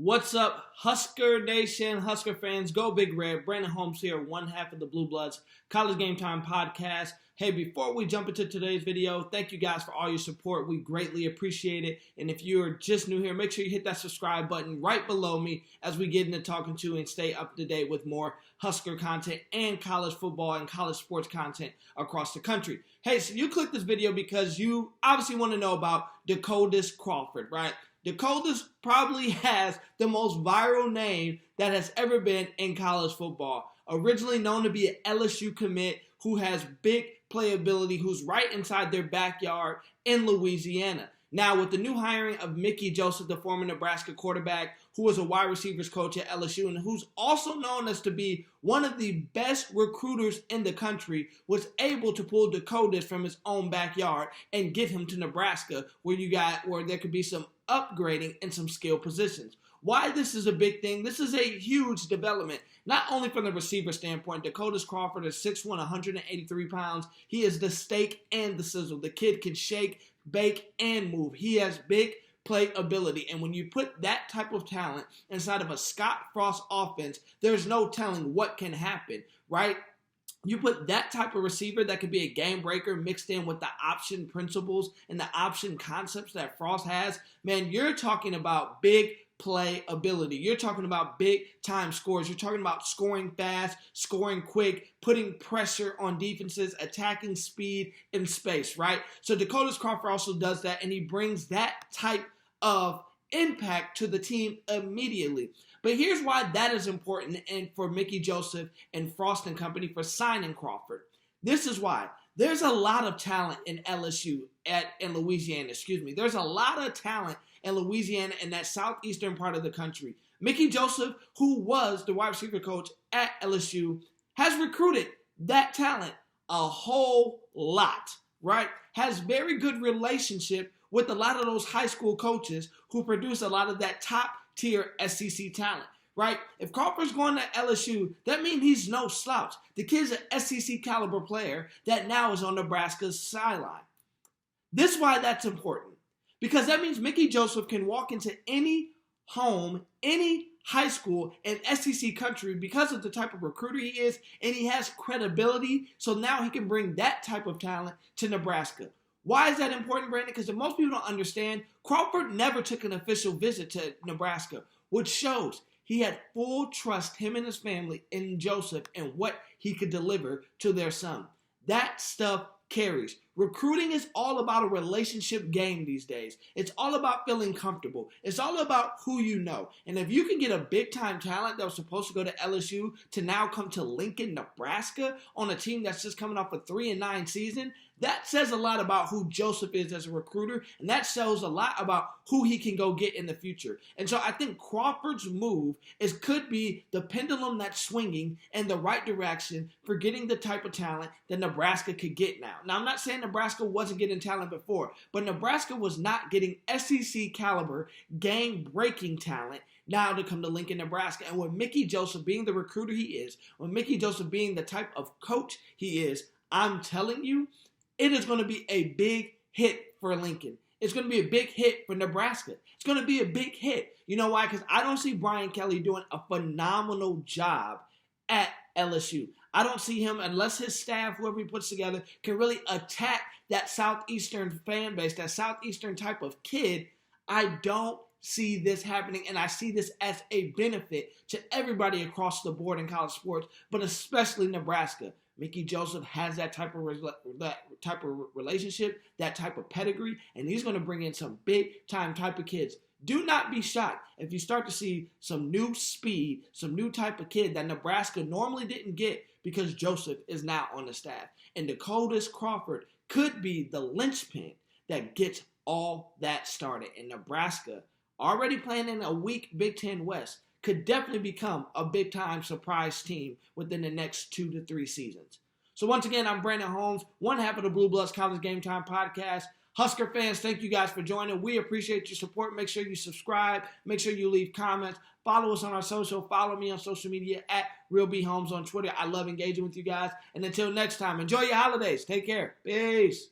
What's up, Husker Nation, Husker fans? Go Big Red. Brandon Holmes here, one half of the Blue Bloods College Game Time podcast. Hey, before we jump into today's video, thank you guys for all your support. We greatly appreciate it. And if you're just new here, make sure you hit that subscribe button right below me as we get into talking to and stay up to date with more Husker content and college football and college sports content across the country. Hey, so you clicked this video because you obviously want to know about Decoldest Crawford, right? Decoldest probably has the most viral name that has ever been in college football. Originally known to be an LSU commit who has big playability, who's right inside their backyard in Louisiana. Now, with the new hiring of Mickey Joseph, the former Nebraska quarterback, who was a wide receivers coach at LSU and who's also known as to be one of the best recruiters in the country, was able to pull Decoldest from his own backyard and get him to Nebraska, where there could be some upgrading in some skill positions. Why this is a big thing? This is a huge development, not only from the receiver standpoint. Decoldest Crawford is 6'1", 183 pounds. He is the steak and the sizzle. The kid can shake, bake, and move. He has big playability. And when you put that type of talent inside of a Scott Frost offense, there's no telling what can happen, right? You put that type of receiver that could be a game breaker mixed in with the option principles and the option concepts that Frost has, man, you're talking about big playability. You're talking about big time scores. You're talking about scoring fast, scoring quick, putting pressure on defenses, attacking speed and space, right? So Decoldest Crawford also does that, and he brings that type of impact to the team immediately. But here's why that is important and for Mickey Joseph and Frost and company for signing Crawford. This is why. There's a lot of talent in LSU in Louisiana, There's a lot of talent in Louisiana and that southeastern part of the country. Mickey Joseph, who was the wide receiver coach at LSU, has recruited that talent a whole lot, right? Has very good relationship with a lot of those high school coaches who produce a lot of that top tier SEC talent, right? If Crawford's going to LSU, that means he's no slouch. The kid's an SEC caliber player that now is on Nebraska's sideline. This is why that's important, because that means Mickey Joseph can walk into any home, any high school in SEC country because of the type of recruiter he is, and he has credibility, so now he can bring that type of talent to Nebraska. Why is that important, Brandon? Because if most people don't understand, Crawford never took an official visit to Nebraska, which shows he had full trust, him and his family, in Joseph and what he could deliver to their son. That stuff carries. Recruiting is all about a relationship game these days. It's all about feeling comfortable. It's all about who you know. And if you can get a big-time talent that was supposed to go to LSU to now come to Lincoln, Nebraska on a team that's just coming off a 3-9 season, that says a lot about who Joseph is as a recruiter, and that shows a lot about who he can go get in the future. And so I think Crawford's move could be the pendulum that's swinging in the right direction for getting the type of talent that Nebraska could get now. Now, I'm not saying Nebraska wasn't getting talent before, but Nebraska was not getting SEC caliber, game-breaking talent now to come to Lincoln, Nebraska. And with Mickey Joseph being the recruiter he is, with Mickey Joseph being the type of coach he is, I'm telling you, it is going to be a big hit for Lincoln. It's going to be a big hit for Nebraska. It's going to be a big hit. You know why? Because I don't see Brian Kelly doing a phenomenal job at LSU. I don't see him, unless his staff, whoever he puts together, can really attack that southeastern fan base, that southeastern type of kid. I don't see this happening, and I see this as a benefit to everybody across the board in college sports, but especially Nebraska. Mickey Joseph has that type of relationship, that type of pedigree, and he's going to bring in some big-time type of kids. Do not be shocked if you start to see some new speed, some new type of kid that Nebraska normally didn't get because Joseph is now on the staff. And Decoldest Crawford could be the linchpin that gets all that started. And Nebraska, already playing in a weak Big Ten West, could definitely become a big-time surprise team within the next 2 to 3 seasons. So once again, I'm Brandon Holmes, one half of the Blue Bloods College Game Time podcast. Husker fans, thank you guys for joining. We appreciate your support. Make sure you subscribe. Make sure you leave comments. Follow us on our social. Follow me on social media at RealBHolmes on Twitter. I love engaging with you guys. And until next time, enjoy your holidays. Take care. Peace.